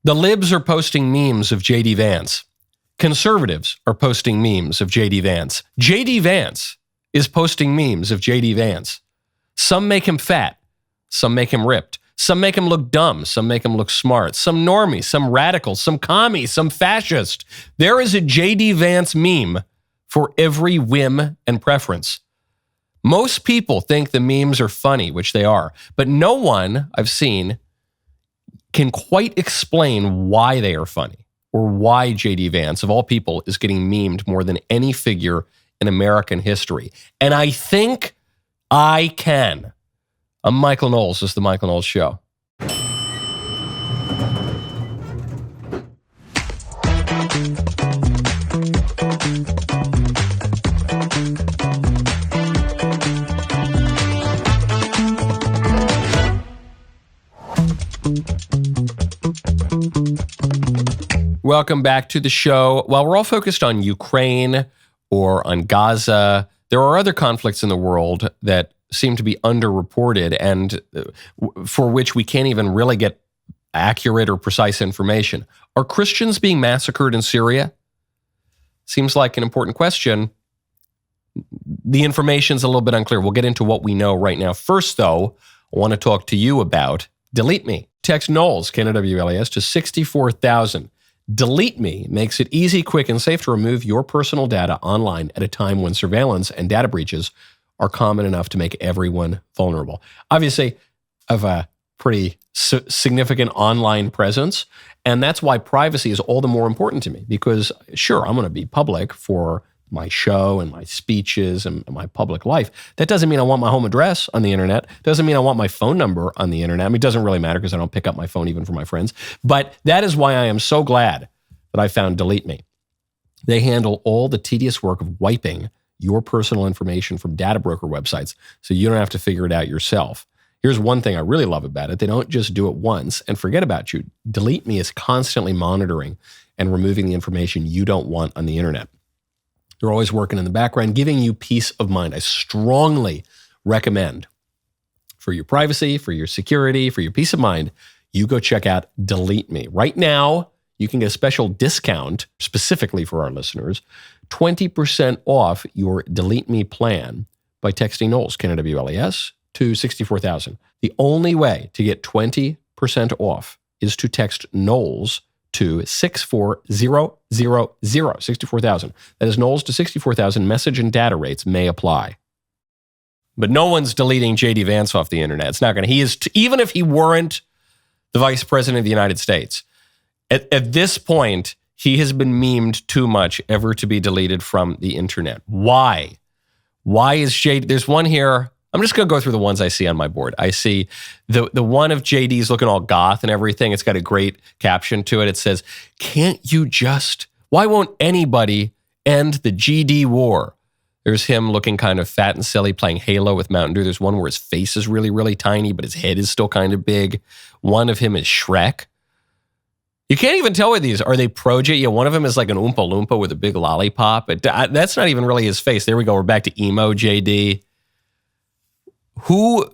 The libs are posting memes of J.D. Vance. Conservatives are posting memes of J.D. Vance. J.D. Vance is posting memes of J.D. Vance. Some make him fat. Some make him ripped. Some make him look dumb. Some make him look smart. Some normie, some radical, some commie, some fascist. There is a J.D. Vance meme for every whim and preference. Most people think the memes are funny, which they are, but no one I've seen can quite explain why they are funny or why J.D. Vance, of all people, is getting memed more than any figure in American history. And I think I can. I'm Michael Knowles. This is The Michael Knowles Show. Welcome back to the show. While we're all focused on Ukraine or on Gaza, there are other conflicts in the world that seem to be underreported and for which we can't even really get accurate or precise information. Are Christians being massacred in Syria? Seems like an important question. The information's a little bit unclear. We'll get into what we know right now. First, though, I want to talk to you about Delete Me. Text Knowles, KNWLAS, to 64,000. Delete Me makes it easy, quick, and safe to remove your personal data online at a time when surveillance and data breaches are common enough to make everyone vulnerable. Obviously, I have a pretty significant online presence, and that's why privacy is all the more important to me because, sure, I'm going to be public for my show and my speeches and my public life. That doesn't mean I want my home address on the internet. Doesn't mean I want my phone number on the internet. I mean, it doesn't really matter because I don't pick up my phone even for my friends. But that is why I am so glad that I found Delete Me. They handle all the tedious work of wiping your personal information from data broker websites so you don't have to figure it out yourself. Here's one thing I really love about it. They don't just do it once and forget about you. Delete Me is constantly monitoring and removing the information you don't want on the internet. They're always working in the background, giving you peace of mind. I strongly recommend for your privacy, for your security, for your peace of mind, you go check out Delete Me. Right now, you can get a special discount specifically for our listeners, 20% off your Delete Me plan by texting Knowles, KNWLAS, to 64,000. The only way to get 20% off is to text Knowles to 64000, 64,000. That is Knowles to 64,000. Message and data rates may apply. But no one's deleting J.D. Vance off the internet. It's not going to. He is, even if he weren't the vice president of the United States, at this point, he has been memed too much ever to be deleted from the internet. Why? Why is J.D.? There's one here. I'm just going to go through the ones I see on my board. I see the one of JD's looking all goth and everything. It's got a great caption to it. It says, why won't anybody end the GD war? There's him looking kind of fat and silly playing Halo with Mountain Dew. There's one where his face is really, really tiny, but his head is still kind of big. One of him is Shrek. You can't even tell with these. Are they pro-J? Yeah, one of them is like an Oompa Loompa with a big lollipop. That's not even really his face. There we go. We're back to emo JD. Who,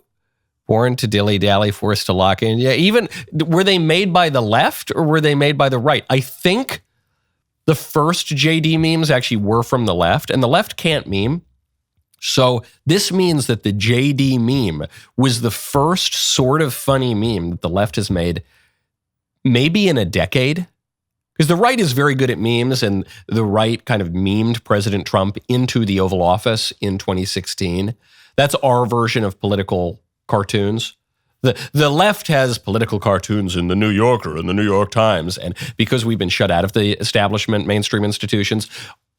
born to dilly-dally, forced to lock in? Yeah, even, were they made by the left or were they made by the right? I think the first JD memes actually were from the left, and the left can't meme. So this means that the JD meme was the first sort of funny meme that the left has made maybe in a decade. Because the right is very good at memes, and the right kind of memed President Trump into the Oval Office in 2016. That's our version of political cartoons. The left has political cartoons in the New Yorker and the New York Times. And because we've been shut out of the establishment mainstream institutions,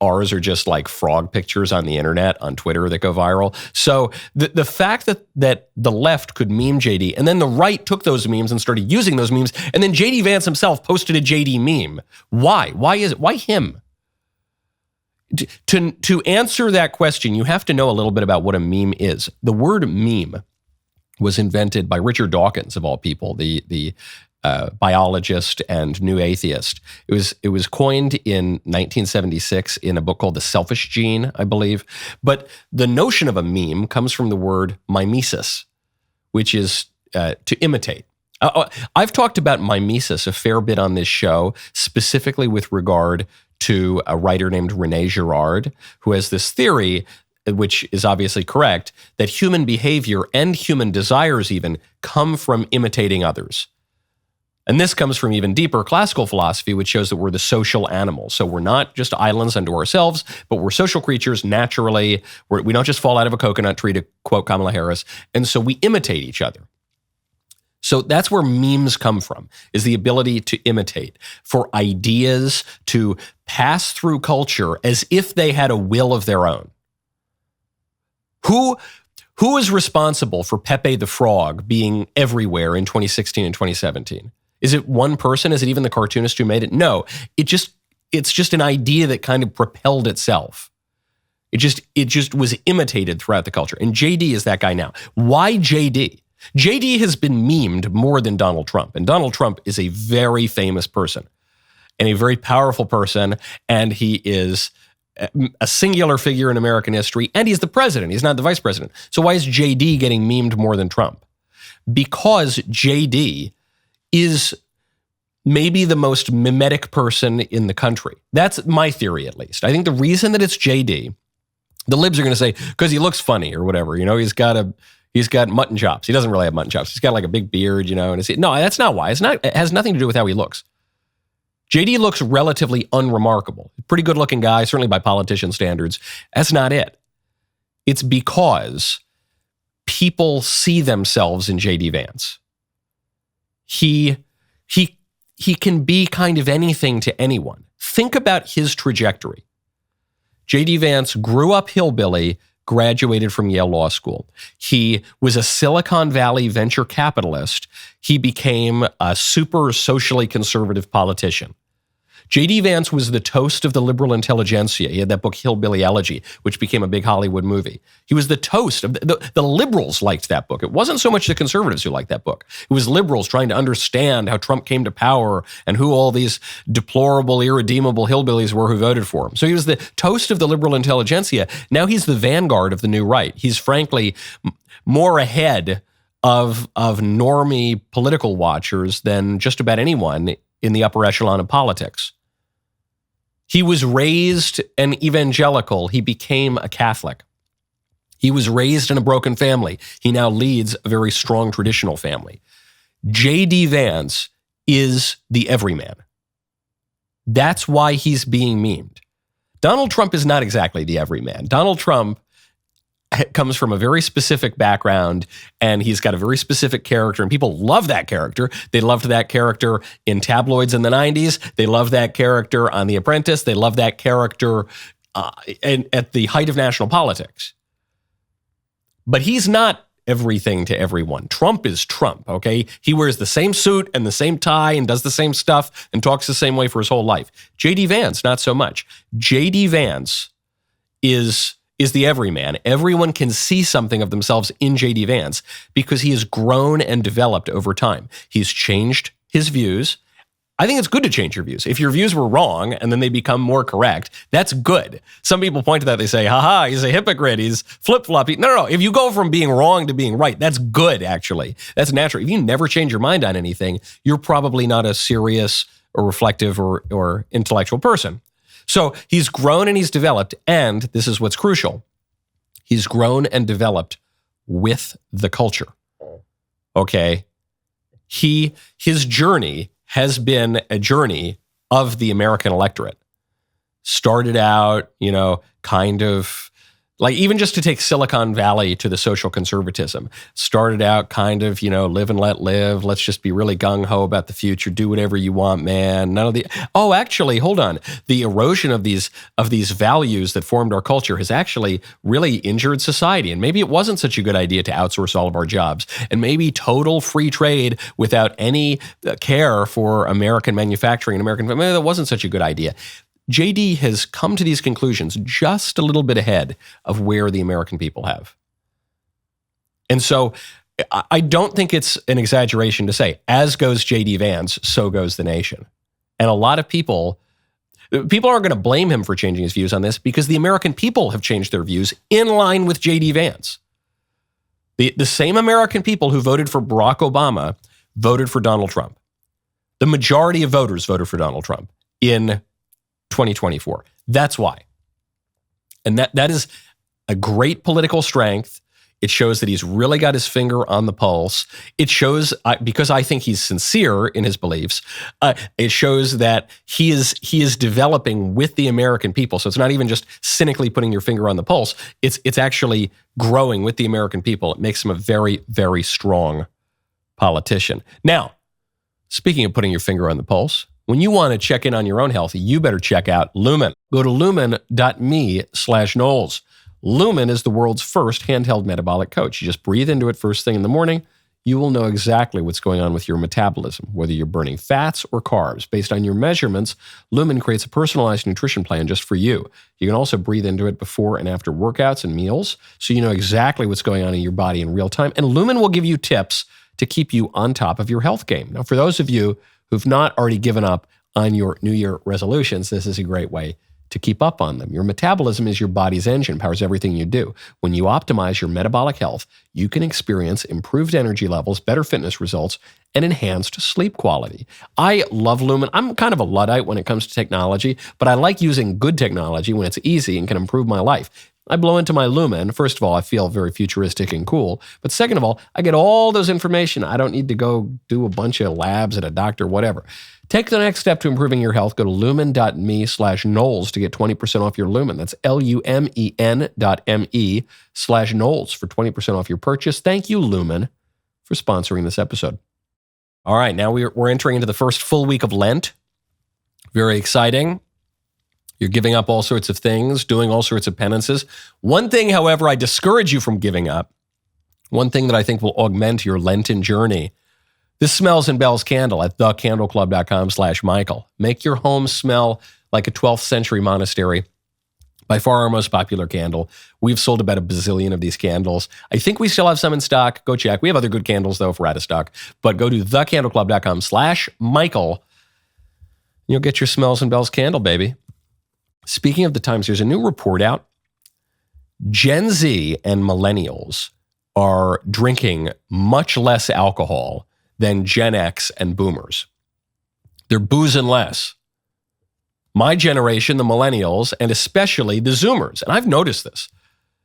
ours are just like frog pictures on the internet, on Twitter that go viral. So the fact that the left could meme JD, and then the right took those memes and started using those memes, and then JD Vance himself posted a JD meme. Why? Why is it? Why him? To answer that question, you have to know a little bit about what a meme is. The word meme was invented by Richard Dawkins, of all people, the biologist and new atheist. It was coined in 1976 in a book called The Selfish Gene, I believe. But the notion of a meme comes from the word mimesis, which is to imitate. I've talked about mimesis a fair bit on this show, specifically with regard to a writer named René Girard, who has this theory, which is obviously correct, that human behavior and human desires even come from imitating others. And this comes from even deeper classical philosophy, which shows that we're the social animals. So we're not just islands unto ourselves, but we're social creatures naturally. We don't just fall out of a coconut tree, to quote Kamala Harris. And so we imitate each other. So that's where memes come from, is the ability to imitate, for ideas to pass through culture as if they had a will of their own. Who is responsible for Pepe the Frog being everywhere in 2016 and 2017? Is it one person? Is it even the cartoonist who made it? No, it's just an idea that kind of propelled itself. It just was imitated throughout the culture. And JD is that guy now. Why JD? JD has been memed more than Donald Trump. And Donald Trump is a very famous person and a very powerful person. And he is a singular figure in American history. And he's the president. He's not the vice president. So why is JD getting memed more than Trump? Because JD is maybe the most mimetic person in the country. That's my theory, at least. I think the reason that it's JD, the libs are going to say, because he looks funny or whatever. You know, he's got mutton chops. He doesn't really have mutton chops. He's got like a big beard, you know. And no, that's not why. It has nothing to do with how he looks. JD looks relatively unremarkable. Pretty good looking guy, certainly by politician standards. That's not it. It's because people see themselves in JD Vance. He can be kind of anything to anyone. Think about his trajectory. JD Vance grew up hillbilly, graduated from Yale Law School. He was a Silicon Valley venture capitalist. He became a super socially conservative politician. J.D. Vance was the toast of the liberal intelligentsia. He had that book, Hillbilly Elegy, which became a big Hollywood movie. He was the toast of the liberals liked that book. It wasn't so much the conservatives who liked that book. It was liberals trying to understand how Trump came to power and who all these deplorable, irredeemable hillbillies were who voted for him. So he was the toast of the liberal intelligentsia. Now he's the vanguard of the new right. He's frankly more ahead of normie political watchers than just about anyone in the upper echelon of politics. He was raised an evangelical. He became a Catholic. He was raised in a broken family. He now leads a very strong traditional family. J.D. Vance is the everyman. That's why he's being memed. Donald Trump is not exactly the everyman. Donald Trump comes from a very specific background, and he's got a very specific character, and people love that character. They loved that character in tabloids in the 90s. They loved that character on The Apprentice. They loved that character at the height of national politics. But he's not everything to everyone. Trump is Trump, okay? He wears the same suit and the same tie and does the same stuff and talks the same way for his whole life. J.D. Vance, not so much. J.D. Vance is the everyman. Everyone can see something of themselves in J.D. Vance because he has grown and developed over time. He's changed his views. I think it's good to change your views. If your views were wrong and then they become more correct, that's good. Some people point to that, they say, haha, he's a hypocrite, he's flip-floppy. No. If you go from being wrong to being right, that's good, actually. That's natural. If you never change your mind on anything, you're probably not a serious or reflective or intellectual person. So he's grown and he's developed, and this is what's crucial. He's grown and developed with the culture. Okay? His journey has been a journey of the American electorate. Started out, kind of like, even just to take Silicon Valley to the social conservatism, started out kind of, live and let live. Let's just be really gung-ho about the future. Do whatever you want, man. Actually, hold on. The erosion of these values that formed our culture has actually really injured society. And maybe it wasn't such a good idea to outsource all of our jobs. And maybe total free trade without any care for American manufacturing and maybe that wasn't such a good idea. JD has come to these conclusions just a little bit ahead of where the American people have. And so I don't think it's an exaggeration to say, as goes JD Vance, so goes the nation. And a lot of people aren't going to blame him for changing his views on this because the American people have changed their views in line with JD Vance. The same American people who voted for Barack Obama voted for Donald Trump. The majority of voters voted for Donald Trump in 2024. That's why. And that is a great political strength. It shows that he's really got his finger on the pulse. It shows, because I think he's sincere in his beliefs, it shows that he is developing with the American people. So it's not even just cynically putting your finger on the pulse. It's actually growing with the American people. It makes him a very, very strong politician. Now, speaking of putting your finger on the pulse, when you want to check in on your own health, you better check out Lumen. Go to lumen.me/Knowles. Lumen is the world's first handheld metabolic coach. You just breathe into it first thing in the morning. You will know exactly what's going on with your metabolism, whether you're burning fats or carbs. Based on your measurements, Lumen creates a personalized nutrition plan just for you. You can also breathe into it before and after workouts and meals, so you know exactly what's going on in your body in real time. And Lumen will give you tips to keep you on top of your health game. Now, for those of you who've not already given up on your New Year resolutions, this is a great way to keep up on them. Your metabolism is your body's engine, powers everything you do. When you optimize your metabolic health, you can experience improved energy levels, better fitness results, and enhanced sleep quality. I love Lumen. I'm kind of a Luddite when it comes to technology, but I like using good technology when it's easy and can improve my life. I blow into my Lumen. First of all, I feel very futuristic and cool. But second of all, I get all those information. I don't need to go do a bunch of labs at a doctor, whatever. Take the next step to improving your health. Go to lumen.me/Knowles to get 20% off your Lumen. That's lumen.me/Knowles for 20% off your purchase. Thank you, Lumen, for sponsoring this episode. All right, now we're entering into the first full week of Lent. Very exciting. You're giving up all sorts of things, doing all sorts of penances. One thing, however, I discourage you from giving up, one thing that I think will augment your Lenten journey, this Smells and Bells candle at thecandleclub.com/Michael. Make your home smell like a 12th century monastery. By far our most popular candle. We've sold about a bazillion of these candles. I think we still have some in stock. Go check. We have other good candles, though, if we're out of stock. But go to thecandleclub.com/Michael. You'll get your Smells and Bells candle, baby. Speaking of the times, there's a new report out. Gen Z and millennials are drinking much less alcohol than Gen X and boomers. They're boozing less. My generation, the millennials, and especially the Zoomers, and I've noticed this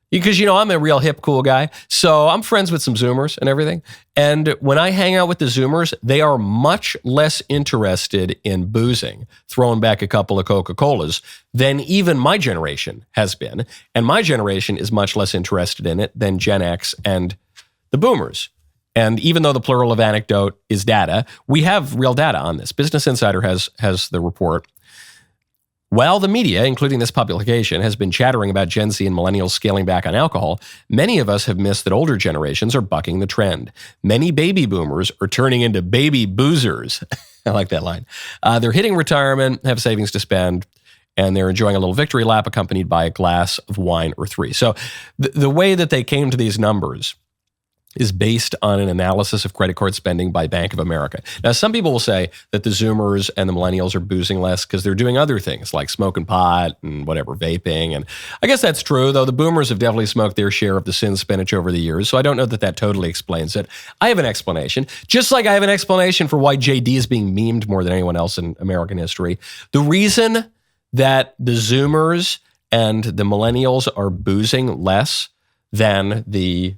because, I'm a real hip, cool guy, so I'm friends with some Zoomers and everything. And when I hang out with the Zoomers, they are much less interested in boozing, throwing back a couple of Coca-Colas, than even my generation has been. And my generation is much less interested in it than Gen X and the boomers. And even though the plural of anecdote is data, we have real data on this. Business Insider has the report. While the media, including this publication, has been chattering about Gen Z and millennials scaling back on alcohol, many of us have missed that older generations are bucking the trend. Many baby boomers are turning into baby boozers. I like that line. They're hitting retirement, have savings to spend, and they're enjoying a little victory lap accompanied by a glass of wine or three. So the way that they came to these numbers is based on an analysis of credit card spending by Bank of America. Now, some people will say that the Zoomers and the millennials are boozing less because they're doing other things like smoking pot and whatever, vaping. And I guess that's true, though the boomers have definitely smoked their share of the sin spinach over the years. So I don't know that totally explains it. I have an explanation, just like I have an explanation for why JD is being memed more than anyone else in American history. The reason that the Zoomers and the millennials are boozing less than the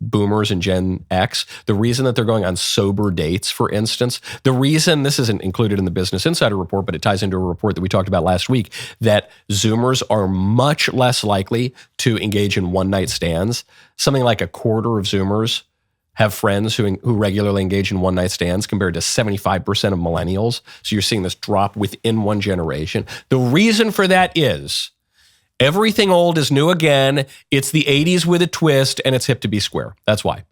boomers and Gen X, the reason that they're going on sober dates, for instance, the reason, this isn't included in the Business Insider report, but it ties into a report that we talked about last week, that Zoomers are much less likely to engage in one-night stands. Something like a quarter of Zoomers have friends who regularly engage in one-night stands compared to 75% of millennials. So you're seeing this drop within one generation. The reason for that is everything old is new again. It's the 80s with a twist, and it's hip to be square. That's why.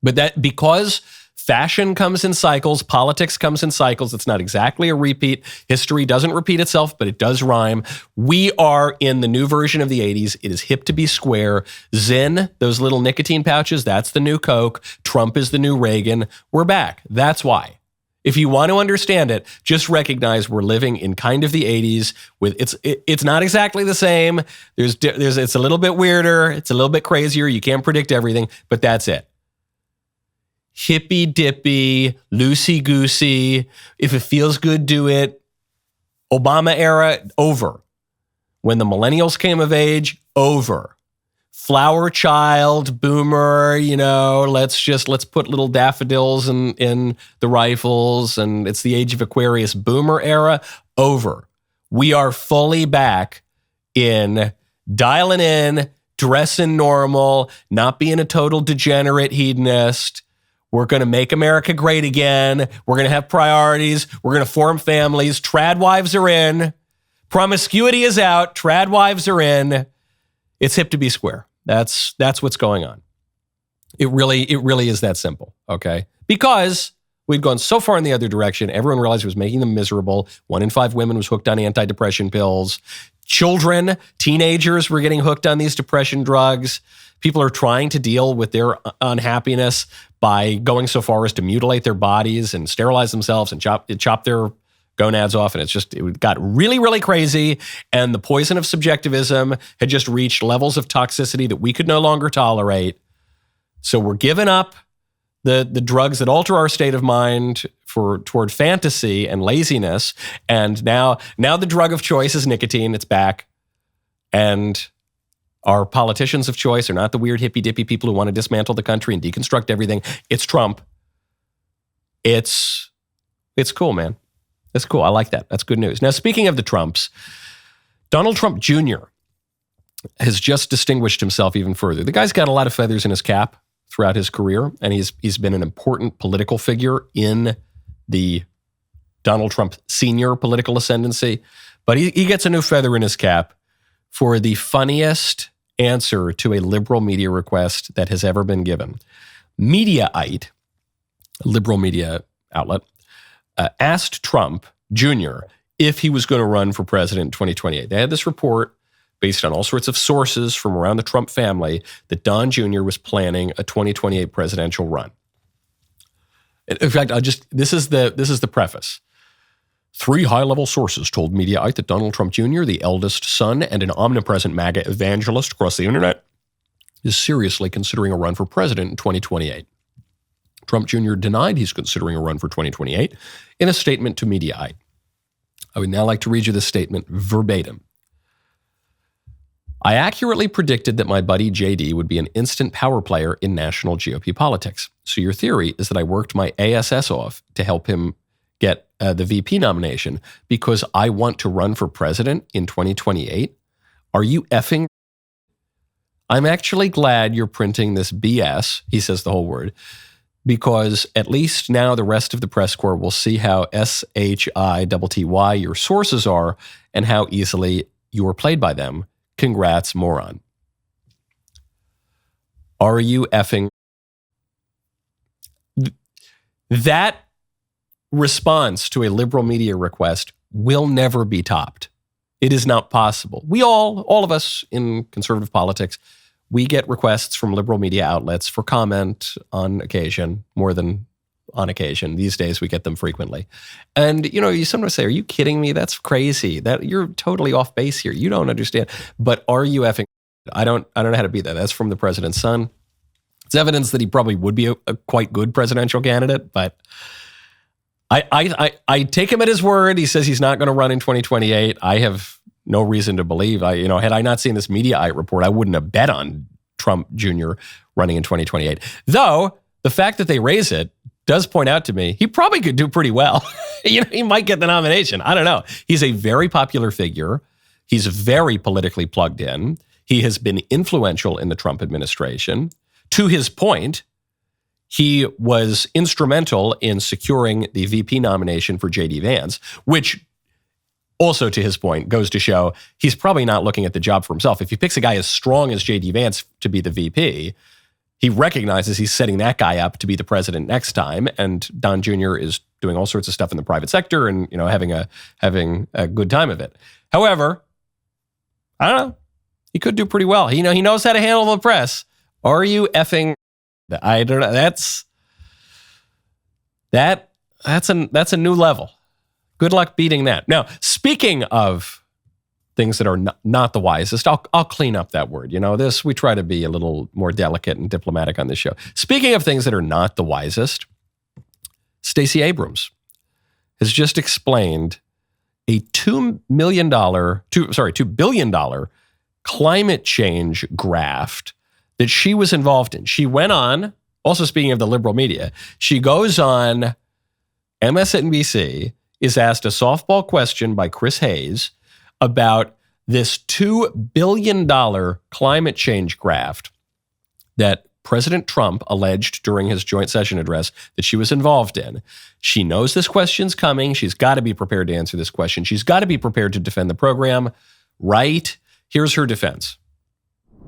But that because fashion comes in cycles, politics comes in cycles. It's not exactly a repeat. History doesn't repeat itself, but it does rhyme. We are in the new version of the 80s. It is hip to be square. Zyn, those little nicotine pouches, that's the new Coke. Trump is the new Reagan. We're back. That's why. If you want to understand it, just recognize we're living in kind of the 80s. With it's not exactly the same. It's a little bit weirder. It's a little bit crazier. You can't predict everything, but that's it. hippy-dippy, loosey-goosey, if it feels good, do it. Obama era, over. When the millennials came of age, over. Flower child, boomer, let's put little daffodils in the rifles, and it's the age of Aquarius. Boomer era, over. We are fully back in dialing in, dressing normal, not being a total degenerate hedonist. We're going to make America great again. We're going to have priorities. We're going to form families. Trad wives are in. Promiscuity is out. Trad wives are in. It's hip to be square. That's what's going on. It really is that simple, okay? Because we'd gone so far in the other direction, everyone realized it was making them miserable. 1 in 5 women was hooked on antidepressant pills. Children, teenagers were getting hooked on these depression drugs. People are trying to deal with their unhappiness by going so far as to mutilate their bodies and sterilize themselves and chop their gonads off. And it got really, really crazy. And the poison of subjectivism had just reached levels of toxicity that we could no longer tolerate. So we're giving up the drugs that alter our state of mind toward fantasy and laziness. And now the drug of choice is nicotine. It's back. And our politicians of choice are not the weird hippy-dippy people who want to dismantle the country and deconstruct everything. It's Trump. It's cool, man. It's cool. I like that. That's good news. Now, speaking of the Trumps, Donald Trump Jr. has just distinguished himself even further. The guy's got a lot of feathers in his cap throughout his career, and he's been an important political figure in the Donald Trump senior political ascendancy. But he gets a new feather in his cap for the funniest answer to a liberal media request that has ever been given. Mediaite, a liberal media outlet, asked Trump Jr. if he was going to run for president in 2028. They had this report based on all sorts of sources from around the Trump family that Don Jr. was planning a 2028 presidential run. In fact, this is the preface. 3 high-level sources told Mediaite that Donald Trump Jr., the eldest son and an omnipresent MAGA evangelist across the internet, is seriously considering a run for president in 2028. Trump Jr. denied he's considering a run for 2028 in a statement to Mediaite. I would now like to read you this statement verbatim. I accurately predicted that my buddy JD would be an instant power player in national GOP politics. So your theory is that I worked my ASS off to help him get the VP nomination because I want to run for president in 2028? Are you effing? I'm actually glad you're printing this BS, he says the whole word, because at least now the rest of the press corps will see how SHITTY your sources are and how easily you are played by them. Congrats, moron. Are you effing? That response to a liberal media request will never be topped. It is not possible. We all of us in conservative politics, we get requests from liberal media outlets for comment on occasion, more than on occasion. These days, we get them frequently. And, you sometimes say, are you kidding me? That's crazy. That you're totally off base here. You don't understand. But are you effing? I don't know how to be that. That's from the president's son. It's evidence that he probably would be a quite good presidential candidate, but I take him at his word. He says he's not going to run in 2028. I have no reason to believe. Had I not seen this Mediaite report, I wouldn't have bet on Trump Jr. running in 2028. Though the fact that they raise it does point out to me he probably could do pretty well. He might get the nomination. I don't know. He's a very popular figure. He's very politically plugged in. He has been influential in the Trump administration. To his point, he was instrumental in securing the VP nomination for J.D. Vance, which also, to his point, goes to show he's probably not looking at the job for himself. If he picks a guy as strong as J.D. Vance to be the VP, he recognizes he's setting that guy up to be the president next time. And Don Jr. is doing all sorts of stuff in the private sector and having a good time of it. However, I don't know. He could do pretty well. He knows how to handle the press. Are you effing? I don't know. That's a new level. Good luck beating that. Now, speaking of things that are not the wisest. I'll clean up that word. We try to be a little more delicate and diplomatic on this show. Speaking of things that are not the wisest, Stacey Abrams has just explained a $2 billion climate change graft that she was involved in. She went on, also speaking of the liberal media, she goes on MSNBC, is asked a softball question by Chris Hayes about this $2 billion climate change graft that President Trump alleged during his joint session address that she was involved in. She knows this question's coming. She's got to be prepared to answer this question. She's got to be prepared to defend the program, right? Here's her defense.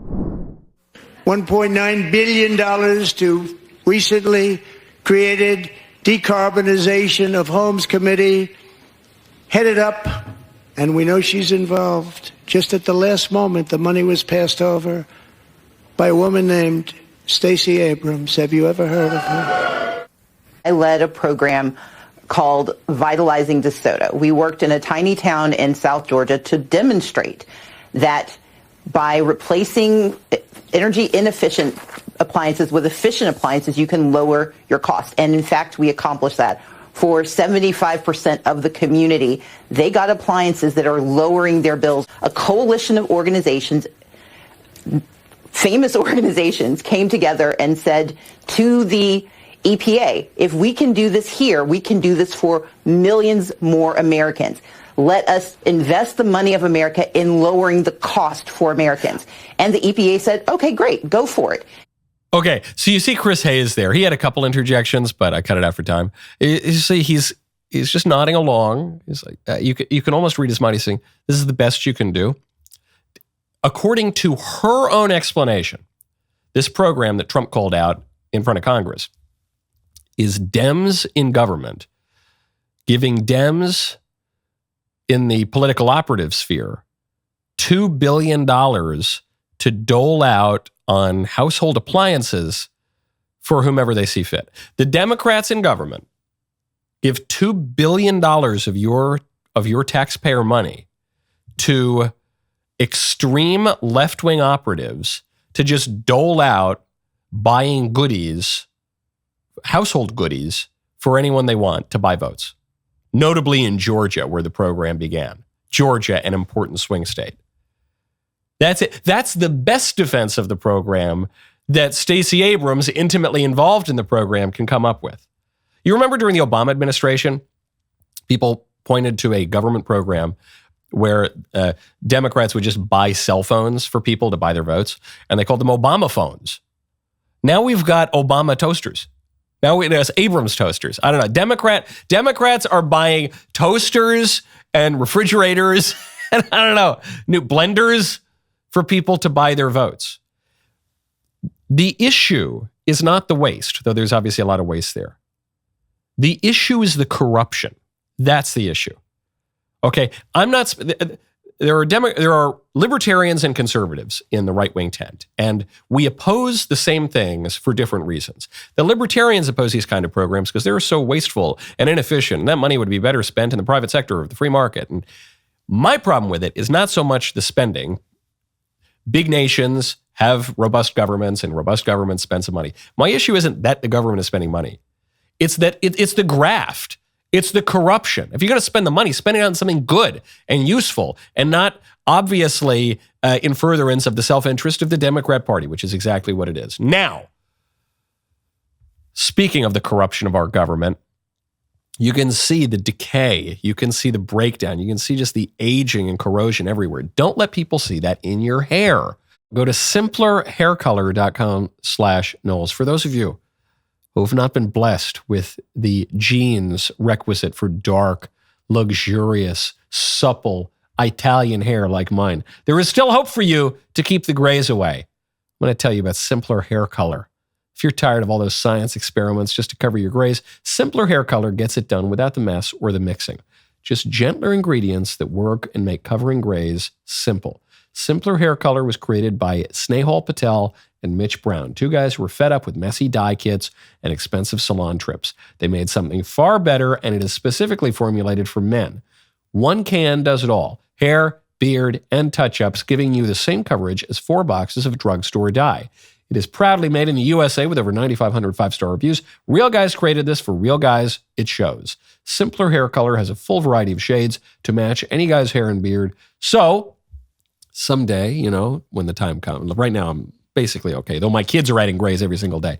$1.9 billion to recently created Decarbonization of Homes Committee, headed up, and we know she's involved. Just at the last moment, the money was passed over by a woman named Stacey Abrams. Have you ever heard of her? I led a program called Vitalizing DeSoto. We worked in a tiny town in South Georgia to demonstrate that by replacing energy inefficient appliances with efficient appliances, you can lower your cost. And in fact, we accomplished that. For 75% of the community, they got appliances that are lowering their bills. A coalition of organizations, famous organizations, came together and said to the EPA, if we can do this here, we can do this for millions more Americans. Let us invest the money of America in lowering the cost for Americans. And the EPA said, okay, great, go for it. Okay, so you see Chris Hayes there. He had a couple interjections, but I cut it out for time. You see, he's just nodding along. He's like, you can almost read his mind. He's saying, this is the best you can do. According to her own explanation, this program that Trump called out in front of Congress is Dems in government giving Dems in the political operative sphere $2 billion to dole out on household appliances for whomever they see fit. The Democrats in government give $2 billion of your taxpayer money to extreme left-wing operatives to just dole out buying goodies, household goodies, for anyone they want to buy votes. Notably in Georgia, where the program began. Georgia, an important swing state. That's it. That's the best defense of the program that Stacey Abrams, intimately involved in the program, can come up with. You remember during the Obama administration, people pointed to a government program where Democrats would just buy cell phones for people to buy their votes, and they called them Obama phones. Now we've got Obama toasters. Now it's Abrams toasters. I don't know. Democrats are buying toasters and refrigerators and I don't know, new blenders for people to buy their votes. The issue is not the waste, though there's obviously a lot of waste there. The issue is the corruption. That's the issue. Okay, there are libertarians and conservatives in the right-wing tent, and we oppose the same things for different reasons. The libertarians oppose these kind of programs because they're so wasteful and inefficient, and that money would be better spent in the private sector of the free market. And my problem with it is not so much the spending. Big nations have robust governments, and robust governments spend some money. My issue isn't that the government is spending money. It's that it's the graft. It's the corruption. If you're going to spend the money, spend it on something good and useful and not obviously in furtherance of the self-interest of the Democrat Party, which is exactly what it is. Now, speaking of the corruption of our government, you can see the decay. You can see the breakdown. You can see just the aging and corrosion everywhere. Don't let people see that in your hair. Go to simplerhaircolor.com/Knowles. For those of you who have not been blessed with the genes requisite for dark, luxurious, supple, Italian hair like mine, there is still hope for you to keep the grays away. I'm going to tell you about Simpler Hair Color. If you're tired of all those science experiments just to cover your grays, Simpler Hair Color gets it done without the mess or the mixing. Just gentler ingredients that work and make covering grays simple. Simpler Hair Color was created by Snehal Patel and Mitch Brown, two guys who were fed up with messy dye kits and expensive salon trips. They made something far better, and it is specifically formulated for men. One can does it all. Hair, beard, and touch-ups, giving you the same coverage as 4 boxes of drugstore dye. It is proudly made in the USA with over 9,500 5-star reviews. Real Guys created this for real guys. It shows. Simpler hair color has a full variety of shades to match any guy's hair and beard. So someday, when the time comes, right now I'm basically okay, though my kids are adding grays every single day.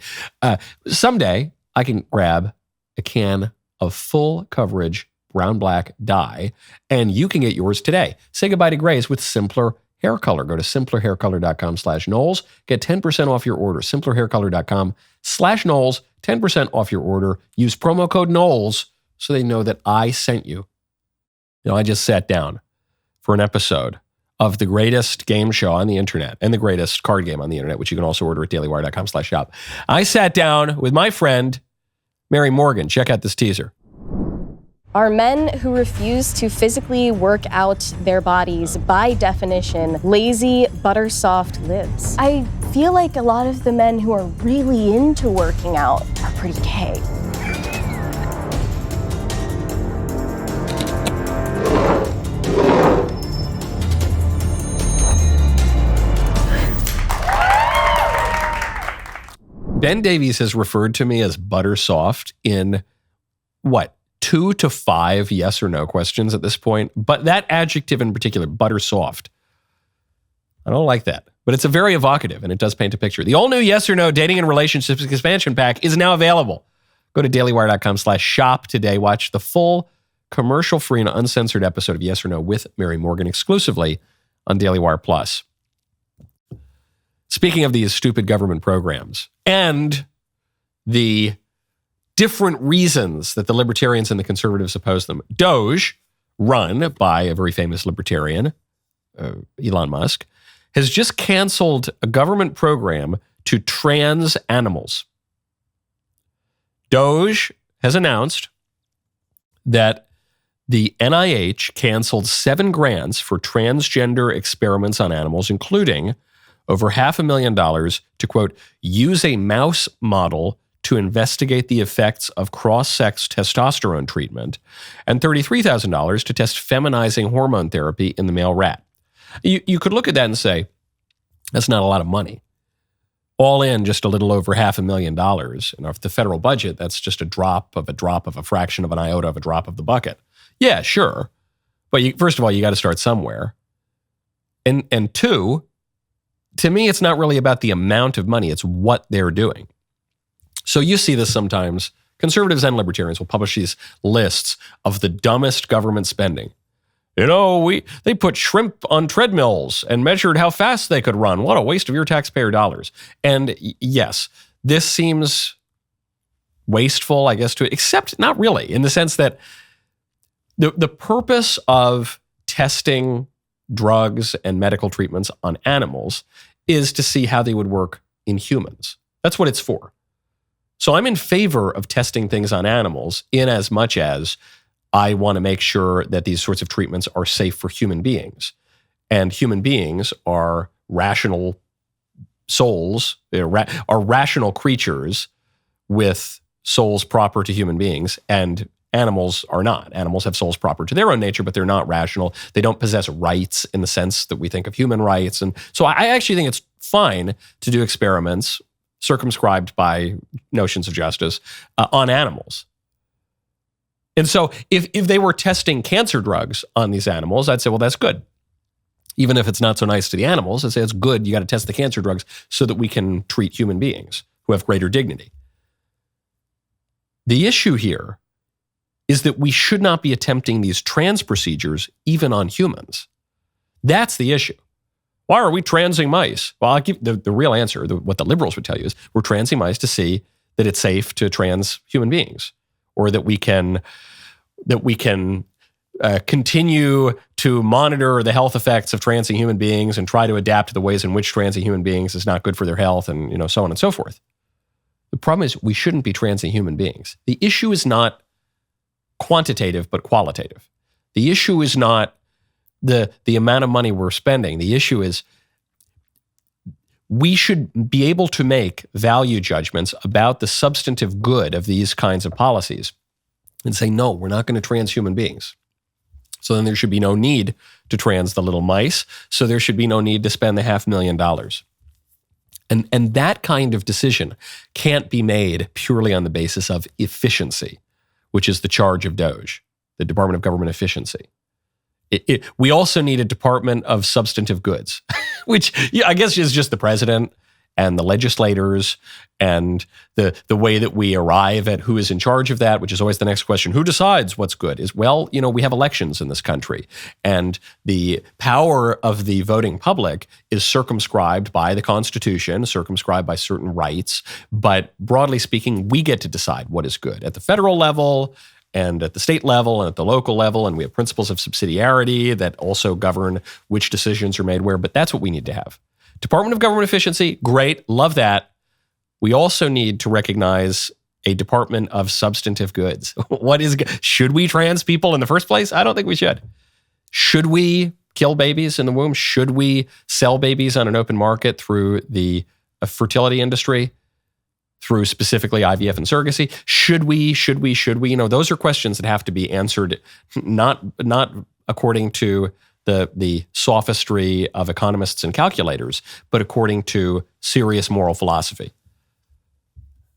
Someday I can grab a can of full coverage brown-black dye, and you can get yours today. Say goodbye to grays with Simpler Hair Color. Go to simplerhaircolor.com/Knowles. Get 10% off your order. simplerhaircolor.com/Knowles. 10% off your order. Use promo code Knowles so they know that I sent you. I just sat down for an episode of the greatest game show on the internet and the greatest card game on the internet, which you can also order at dailywire.com/shop. I sat down with my friend, Mary Morgan. Check out this teaser. Are men who refuse to physically work out their bodies, by definition, lazy, butter-soft libs? I feel like a lot of the men who are really into working out are pretty gay. Ben Davies has referred to me as butter soft in 2 to 5 yes or no questions at this point. But that adjective in particular, butter soft, I don't like that. But it's a very evocative and it does paint a picture. The all new yes or no dating and relationships expansion pack is now available. Go to dailywire.com/shop today. Watch the full commercial-free and uncensored episode of Yes or No with Mary Morgan exclusively on Daily Wire Plus. Speaking of these stupid government programs and the different reasons that the libertarians and the conservatives oppose them, DOGE, run by a very famous libertarian, Elon Musk, has just canceled a government program to trans animals. DOGE has announced that the NIH canceled 7 grants for transgender experiments on animals, including over $500,000 to, quote, use a mouse model to investigate the effects of cross-sex testosterone treatment, and $33,000 to test feminizing hormone therapy in the male rat. You could look at that and say, that's not a lot of money. All in, just a little over $500,000. And off the federal budget, that's just a drop of a fraction of an iota of a drop of the bucket. Yeah, sure. But first of all, you got to start somewhere. And two, to me, it's not really about the amount of money. It's what they're doing. So you see this sometimes. Conservatives and libertarians will publish these lists of the dumbest government spending. They put shrimp on treadmills and measured how fast they could run. What a waste of your taxpayer dollars. And yes, this seems wasteful, I guess, except not really, in the sense that the purpose of testing drugs and medical treatments on animals is to see how they would work in humans. That's what it's for. So I'm in favor of testing things on animals in as much as I want to make sure that these sorts of treatments are safe for human beings. And human beings are rational souls, are rational creatures with souls proper to human beings, and animals are not. Animals have souls proper to their own nature, but they're not rational. They don't possess rights in the sense that we think of human rights. And so I actually think it's fine to do experiments circumscribed by notions of justice on animals. And so if they were testing cancer drugs on these animals, I'd say, well, that's good. Even if it's not so nice to the animals, I'd say it's good. You got to test the cancer drugs so that we can treat human beings who have greater dignity. The issue here is that we should not be attempting these trans procedures even on humans. That's the issue. Why are we transing mice? Well, I'll give the real answer. What the liberals would tell you is we're transing mice to see that it's safe to trans human beings, or that we can continue to monitor the health effects of transing human beings and try to adapt to the ways in which transing human beings is not good for their health, and so on and so forth. The problem is we shouldn't be transing human beings. The issue is not quantitative, but qualitative. The issue is not the amount of money we're spending. The issue is we should be able to make value judgments about the substantive good of these kinds of policies and say, no, we're not going to trans human beings. So then there should be no need to trans the little mice. So there should be no need to spend the $500,000. And that kind of decision can't be made purely on the basis of efficiency, which is the charge of DOGE, the Department of Government Efficiency. We also need a Department of Substantive Goods, which I guess is just the president and the legislators and the way that we arrive at who is in charge of that, which is always the next question. Who decides what's good? We have elections in this country, and the power of the voting public is circumscribed by the Constitution, circumscribed by certain rights. But broadly speaking, we get to decide what is good at the federal level and at the state level and at the local level. And we have principles of subsidiarity that also govern which decisions are made where. But that's what we need to have. Department of Government Efficiency, great, love that. We also need to recognize a Department of Substantive Goods. Should we trans people in the first place? I don't think we should. Should we kill babies in the womb? Should we sell babies on an open market through the fertility industry, through specifically IVF and surrogacy? Should we? Those are questions that have to be answered, not according to the sophistry of economists and calculators, but according to serious moral philosophy.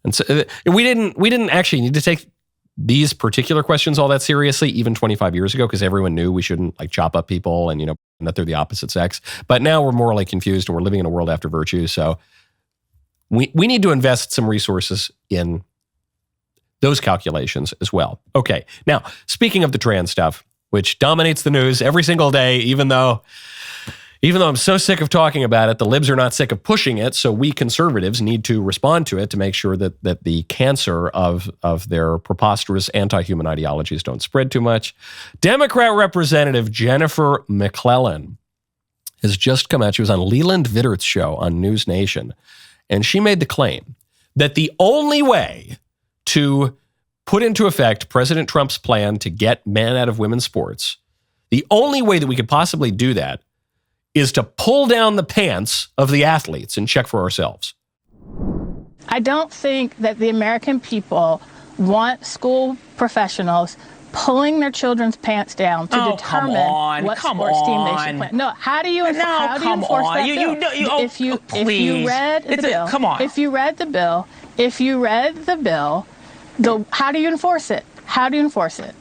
And so we didn't actually need to take these particular questions all that seriously, even 25 years ago, because everyone knew we shouldn't chop up people and that they're the opposite sex. But now we're morally confused and we're living in a world after virtue. So we need to invest some resources in those calculations as well. Okay, now speaking of the trans stuff, which dominates the news every single day, even though I'm so sick of talking about it, the libs are not sick of pushing it, so we conservatives need to respond to it to make sure that the cancer of their preposterous anti-human ideologies don't spread too much. Democrat Representative Jennifer McClellan has just come out. She was on Leland Vittert's show on News Nation, and she made the claim that the only way to put into effect President Trump's plan to get men out of women's sports, the only way that we could possibly do that is to pull down the pants of the athletes and check for ourselves. I don't think that the American people want school professionals pulling their children's pants down to determine what sports team they should play. No, how do you enforce that bill? If you read the bill, how do you enforce it? How do you enforce it?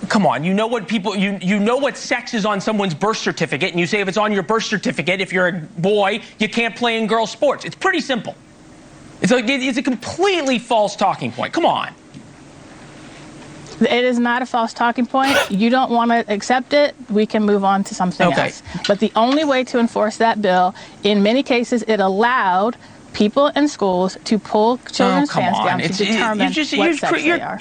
Come on, you know what sex is on someone's birth certificate, and you say if it's on your birth certificate, if you're a boy, you can't play in girls' sports. It's pretty simple. It's a completely false talking point. Come on. It is not a false talking point. You don't want to accept it, we can move on to something else. But the only way to enforce that bill, in many cases, it allowed people in schools to pull children's pants down to determine what sex they are.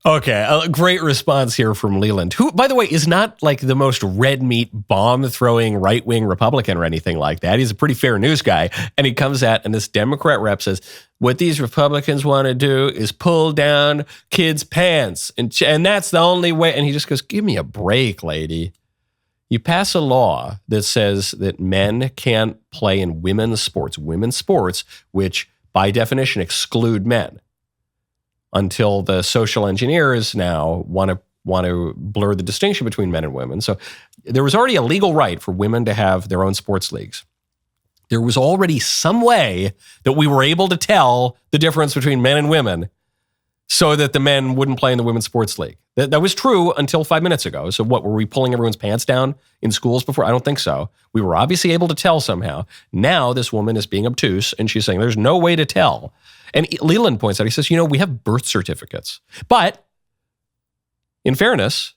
Okay, a great response here from Leland, who, by the way, is not the most red meat bomb-throwing right-wing Republican or anything like that. He's a pretty fair news guy. And he comes out, and this Democrat rep says, what these Republicans want to do is pull down kids' pants. And that's the only way. And he just goes, give me a break, lady. You pass a law that says that men can't play in women's sports, which by definition exclude men, until the social engineers now want to blur the distinction between men and women. So there was already a legal right for women to have their own sports leagues. There was already some way that we were able to tell the difference between men and women so that the men wouldn't play in the women's sports league. That was true until 5 minutes ago. So what, were we pulling everyone's pants down in schools before? I don't think so. We were obviously able to tell somehow. Now this woman is being obtuse and she's saying there's no way to tell. And Leland points out, he says, we have birth certificates. But in fairness,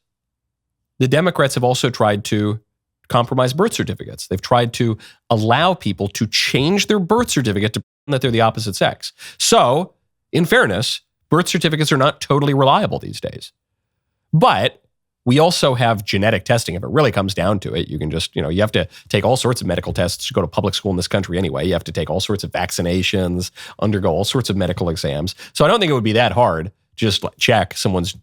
the Democrats have also tried to compromise birth certificates. They've tried to allow people to change their birth certificate to pretend that they're the opposite sex. So, in fairness, birth certificates are not totally reliable these days. But we also have genetic testing. If it really comes down to it, you can just, you have to take all sorts of medical tests to go to public school in this country anyway. You have to take all sorts of vaccinations, undergo all sorts of medical exams. So I don't think it would be that hard. Just check someone's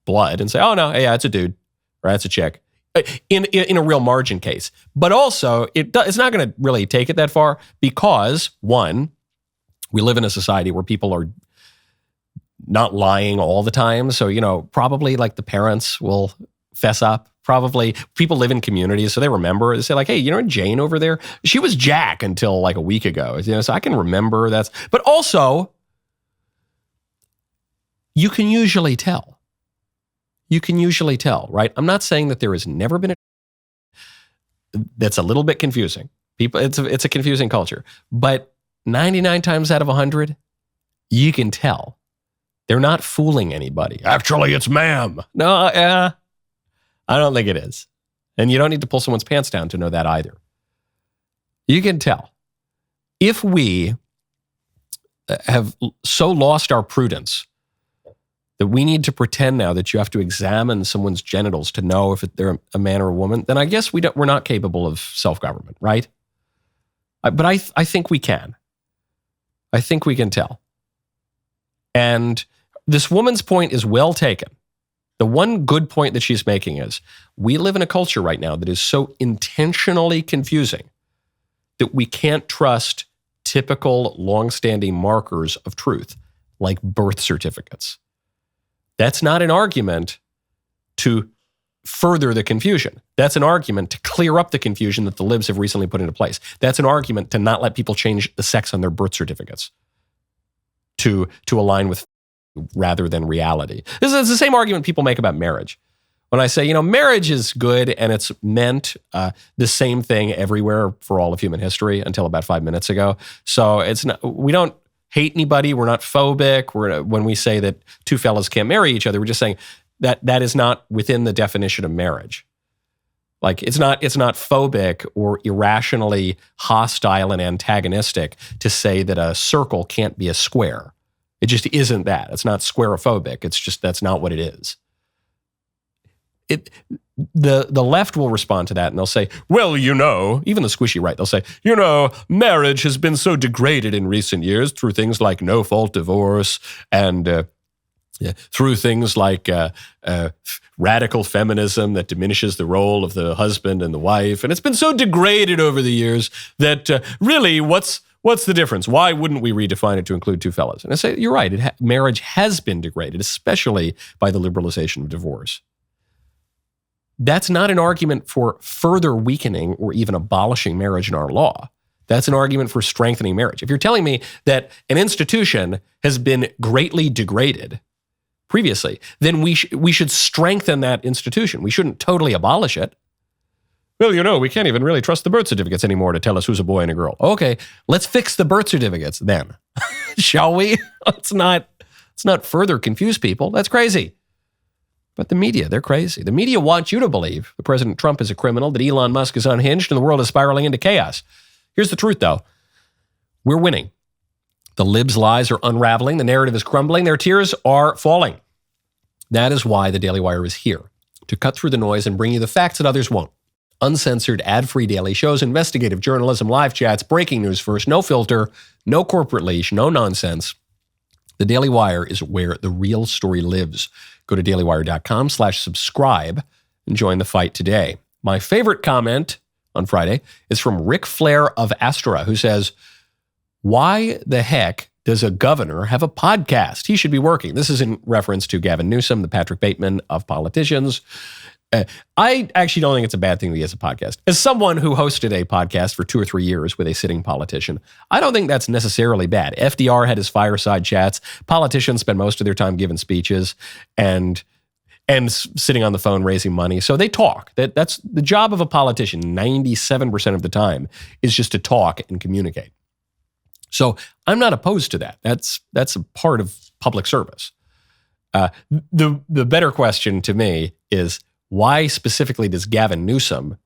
blood and say, oh no, yeah, it's a dude, or that's a chick, in a real margin case. But also, it's not going to really take it that far because, one, we live in a society where people are not lying all the time. So, probably the parents will fess up probably people live in communities, so they remember. They say like, hey, you know Jane over there? She was Jack until like a week ago. You know, so I can remember that. But also, you can usually tell. You can usually tell, right? I'm not saying that there has never been that's a little bit confusing. People, it's a confusing culture. But 99 times out of 100, you can tell. They're not fooling anybody. Actually, it's ma'am. No, I don't think it is. And you don't need to pull someone's pants down to know that either. You can tell. If we have so lost our prudence that we need to pretend now that you have to examine someone's genitals to know if they're a man or a woman, then I guess we're not capable of self-government, right? But I think we can. I think we can tell. And this woman's point is well taken. The one good point that she's making is we live in a culture right now that is so intentionally confusing that we can't trust typical long-standing markers of truth like birth certificates. That's not an argument to further the confusion. That's an argument to clear up the confusion that the libs have recently put into place. That's an argument to not let people change the sex on their birth certificates to align with rather than reality. This is the same argument people make about marriage. When I say, marriage is good and it's meant the same thing everywhere for all of human history until about 5 minutes ago. So it's not, we don't hate anybody. We're not phobic. When we say that two fellas can't marry each other, we're just saying that is not within the definition of marriage. Like it's not phobic or irrationally hostile and antagonistic to say that a circle can't be a square. It just isn't that. It's not squarophobic. It's just that's not what it is. The left will respond to that and they'll say, well, even the squishy right, they'll say, marriage has been so degraded in recent years through things like no-fault divorce and through things like radical feminism that diminishes the role of the husband and the wife. And it's been so degraded over the years that really what's the difference? Why wouldn't we redefine it to include two fellas? And I say, you're right. Marriage has been degraded, especially by the liberalization of divorce. That's not an argument for further weakening or even abolishing marriage in our law. That's an argument for strengthening marriage. If you're telling me that an institution has been greatly degraded previously, then we should strengthen that institution. We shouldn't totally abolish it. Well, we can't even really trust the birth certificates anymore to tell us who's a boy and a girl. Okay, let's fix the birth certificates then. Shall we? Let's not further confuse people. That's crazy. But the media, they're crazy. The media wants you to believe that President Trump is a criminal, that Elon Musk is unhinged, and the world is spiraling into chaos. Here's the truth, though. We're winning. The libs' lies are unraveling. The narrative is crumbling. Their tears are falling. That is why the Daily Wire is here, to cut through the noise and bring you the facts that others won't. Uncensored, ad-free daily shows, investigative journalism, live chats, breaking news first, no filter, no corporate leash, no nonsense. The Daily Wire is where the real story lives. Go to dailywire.com/subscribe and join the fight today. My favorite comment on Friday is from Ric Flair of Astra, who says, why the heck does a governor have a podcast? He should be working. This is in reference to Gavin Newsom, the Patrick Bateman of politicians. I actually don't think it's a bad thing that he has a podcast. As someone who hosted a podcast for 2 or 3 years with a sitting politician, I don't think that's necessarily bad. FDR had his fireside chats. Politicians spend most of their time giving speeches and sitting on the phone raising money. So they talk. That's the job of a politician. 97% of the time is just to talk and communicate. So I'm not opposed to that. That's a part of public service. The better question to me is, why specifically does Gavin Newsom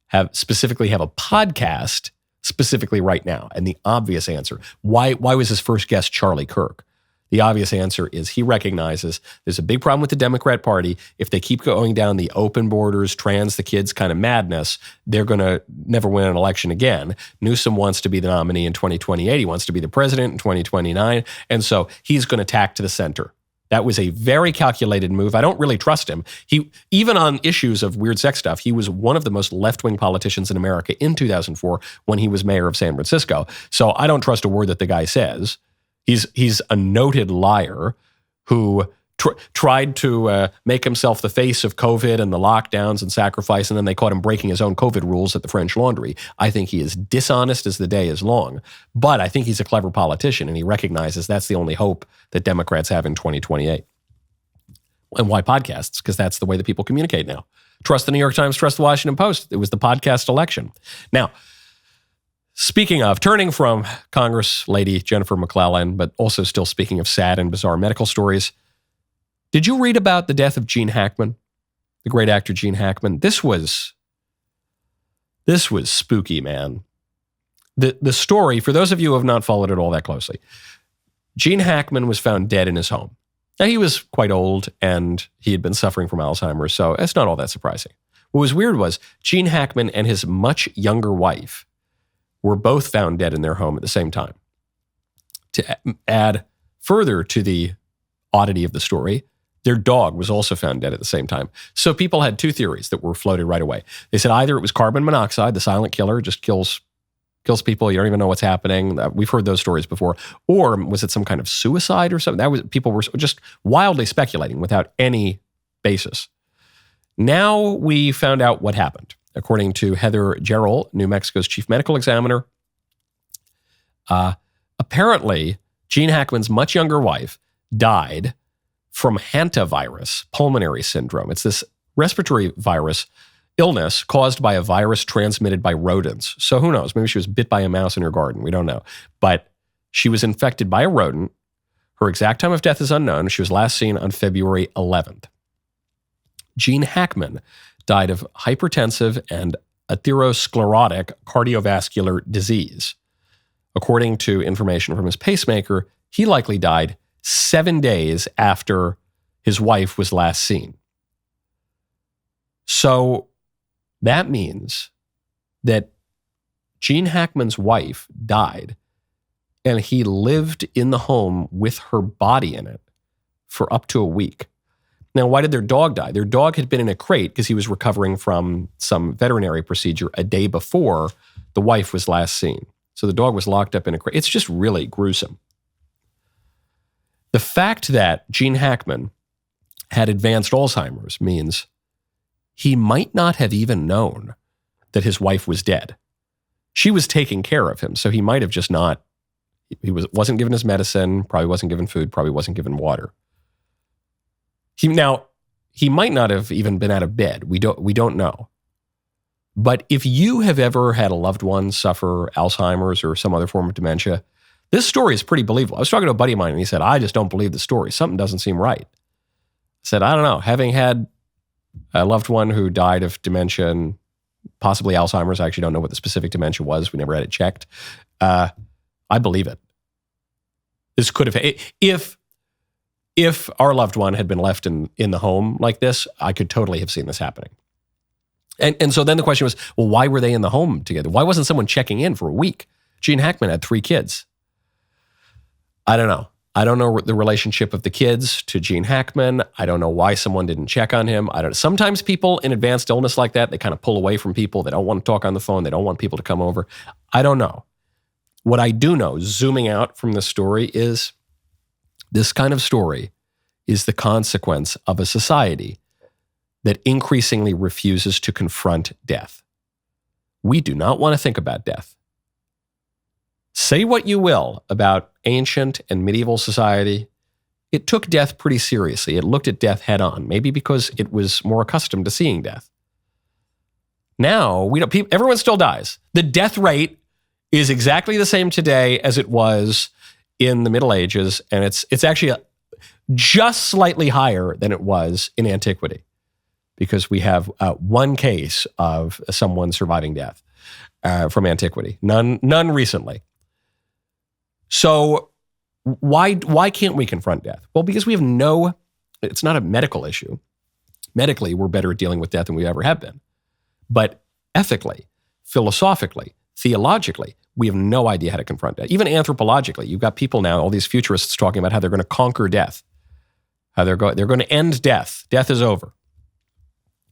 have a podcast specifically right now? And the obvious answer, why was his first guest Charlie Kirk? The obvious answer is he recognizes there's a big problem with the Democrat Party. If they keep going down the open borders, trans the kids kind of madness, they're going to never win an election again. Newsom wants to be the nominee in 2028. He wants to be the president in 2029. And so he's going to tack to the center. That was a very calculated move. I don't really trust him. Even on issues of weird sex stuff, he was one of the most left-wing politicians in America in 2004 when he was mayor of San Francisco. So I don't trust a word that the guy says. He's a noted liar who tried to make himself the face of COVID and the lockdowns and sacrifice, and then they caught him breaking his own COVID rules at the French Laundry. I think he is dishonest as the day is long, but I think he's a clever politician, and he recognizes that's the only hope that Democrats have in 2028. And why podcasts? Because that's the way that people communicate now. Trust the New York Times, trust the Washington Post. It was the podcast election. Now, speaking of, turning from Congress lady Jennifer McClellan, but also still speaking of sad and bizarre medical stories, did you read about the death of Gene Hackman, the great actor Gene Hackman? This was spooky, man. The story, for those of you who have not followed it all that closely, Gene Hackman was found dead in his home. Now, he was quite old, and he had been suffering from Alzheimer's, so it's not all that surprising. What was weird was Gene Hackman and his much younger wife were both found dead in their home at the same time. To add further to the oddity of the story, their dog was also found dead at the same time. So people had two theories that were floated right away. They said either it was carbon monoxide, the silent killer, just kills people. You don't even know what's happening. We've heard those stories before. Or was it some kind of suicide or something? People were just wildly speculating without any basis. Now we found out what happened. According to Heather Gerald, New Mexico's chief medical examiner, apparently Gene Hackman's much younger wife died from hantavirus pulmonary syndrome. It's this respiratory virus illness caused by a virus transmitted by rodents. So who knows? Maybe she was bit by a mouse in her garden. We don't know. But she was infected by a rodent. Her exact time of death is unknown. She was last seen on February 11th. Gene Hackman died of hypertensive and atherosclerotic cardiovascular disease. According to information from his pacemaker, he likely died 7 days after his wife was last seen. So that means that Gene Hackman's wife died and he lived in the home with her body in it for up to a week. Now, why did their dog die? Their dog had been in a crate because he was recovering from some veterinary procedure a day before the wife was last seen. So the dog was locked up in a crate. It's just really gruesome. The fact that Gene Hackman had advanced Alzheimer's means he might not have even known that his wife was dead. She was taking care of him, so he might have just not, wasn't given his medicine, probably wasn't given food, probably wasn't given water. He might not have even been out of bed. We don't know. But if you have ever had a loved one suffer Alzheimer's or some other form of dementia, this story is pretty believable. I was talking to a buddy of mine and he said, I just don't believe the story. Something doesn't seem right. I said, I don't know. Having had a loved one who died of dementia and possibly Alzheimer's, I actually don't know what the specific dementia was. We never had it checked. I believe it. This could have, if our loved one had been left in the home like this, I could totally have seen this happening. And so then the question was, well, why were they in the home together? Why wasn't someone checking in for a week? Gene Hackman had 3 kids. I don't know. I don't know the relationship of the kids to Gene Hackman. I don't know why someone didn't check on him. Sometimes people in advanced illness like that, they kind of pull away from people. They don't want to talk on the phone. They don't want people to come over. I don't know. What I do know, zooming out from this story, is this kind of story is the consequence of a society that increasingly refuses to confront death. We do not want to think about death. Say what you will about ancient and medieval society, it took death pretty seriously. It looked at death head on, maybe because it was more accustomed to seeing death. Now, everyone still dies. The death rate is exactly the same today as it was in the Middle Ages, and it's actually just slightly higher than it was in antiquity, because we have one case of someone surviving death from antiquity, none recently. So why can't we confront death? Well, because we have it's not a medical issue. Medically, we're better at dealing with death than we ever have been. But ethically, philosophically, theologically, we have no idea how to confront death. Even anthropologically, you've got people now, all these futurists talking about how they're going to conquer death, how they're going to end death. Death is over.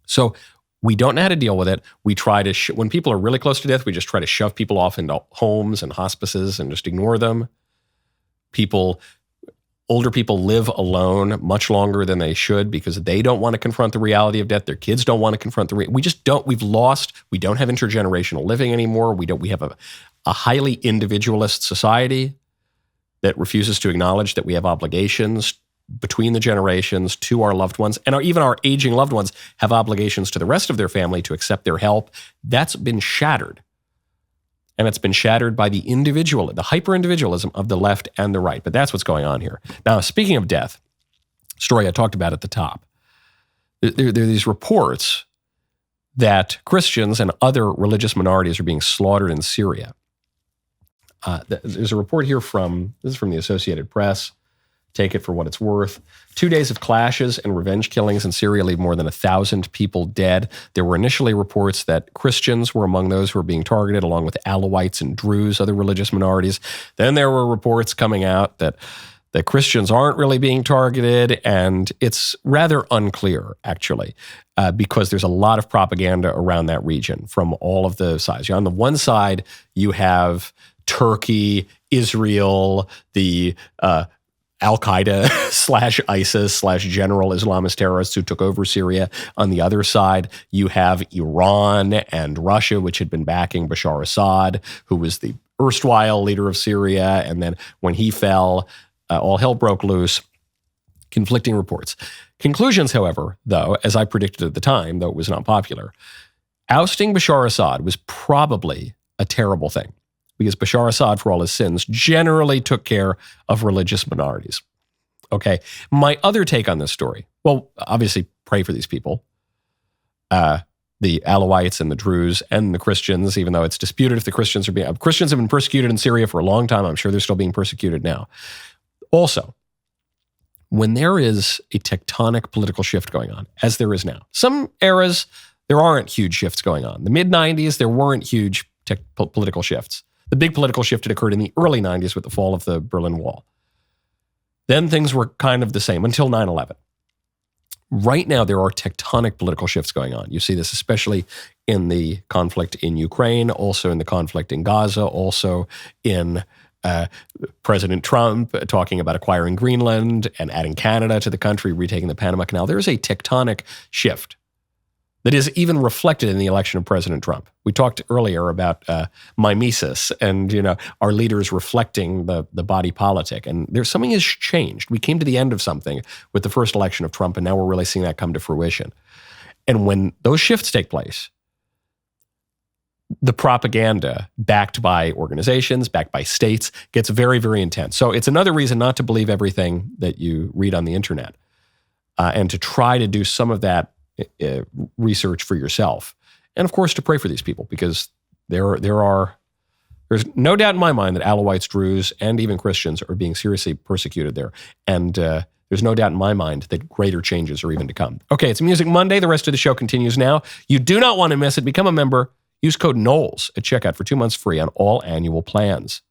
So we don't know how to deal with it. We try to, when people are really close to death, we just try to shove people off into homes and hospices and just ignore them. People Older people live alone much longer than they should because they don't want to confront the reality of death. Their kids don't want to confront the reality. We just don't. We don't have intergenerational living anymore. We have a highly individualist society that refuses to acknowledge that we have obligations between the generations to our loved ones, and even our aging loved ones have obligations to the rest of their family to accept their help. That's been shattered. And it's been shattered by the hyper-individualism of the left and the right. But that's what's going on here. Now, speaking of death, story I talked about at the top, there are these reports that Christians and other religious minorities are being slaughtered in Syria. There's a report here this is from the Associated Press. Take it for what it's worth. 2 days of clashes and revenge killings in Syria leave more than 1,000 people dead. There were initially reports that Christians were among those who were being targeted, along with Alawites and Druze, other religious minorities. Then there were reports coming out that Christians aren't really being targeted, and it's rather unclear, actually, because there's a lot of propaganda around that region from all of the sides. On the one side, you have Turkey, Israel, the Al-Qaeda / ISIS / general Islamist terrorists who took over Syria. On the other side, you have Iran and Russia, which had been backing Bashar Assad, who was the erstwhile leader of Syria. And then when he fell, all hell broke loose. Conflicting reports. Conclusions, however, though, as I predicted at the time, though it was not popular, ousting Bashar Assad was probably a terrible thing, because Bashar Assad, for all his sins, generally took care of religious minorities. Okay, my other take on this story, well, obviously pray for these people, the Alawites and the Druze and the Christians, even though it's disputed if the Christians have been persecuted in Syria for a long time. I'm sure they're still being persecuted now. Also, when there is a tectonic political shift going on, as there is now, some eras, there aren't huge shifts going on. The mid-90s, there weren't huge political shifts. The big political shift had occurred in the early 90s with the fall of the Berlin Wall. Then things were kind of the same until 9/11. Right now, there are tectonic political shifts going on. You see this especially in the conflict in Ukraine, also in the conflict in Gaza, also in President Trump talking about acquiring Greenland and adding Canada to the country, retaking the Panama Canal. There is a tectonic shift that is even reflected in the election of President Trump. We talked earlier about mimesis and our leaders reflecting the body politic. And there's something has changed. We came to the end of something with the first election of Trump, and now we're really seeing that come to fruition. And when those shifts take place, the propaganda backed by organizations, backed by states, gets very, very intense. So it's another reason not to believe everything that you read on the internet and to try to do some of that research for yourself. And of course, to pray for these people, because there's no doubt in my mind that Alawites, Druze, and even Christians are being seriously persecuted there. And there's no doubt in my mind that greater changes are even to come. Okay, it's Music Monday. The rest of the show continues now. You do not want to miss it. Become a member. Use code Knowles at checkout for 2 months free on all annual plans.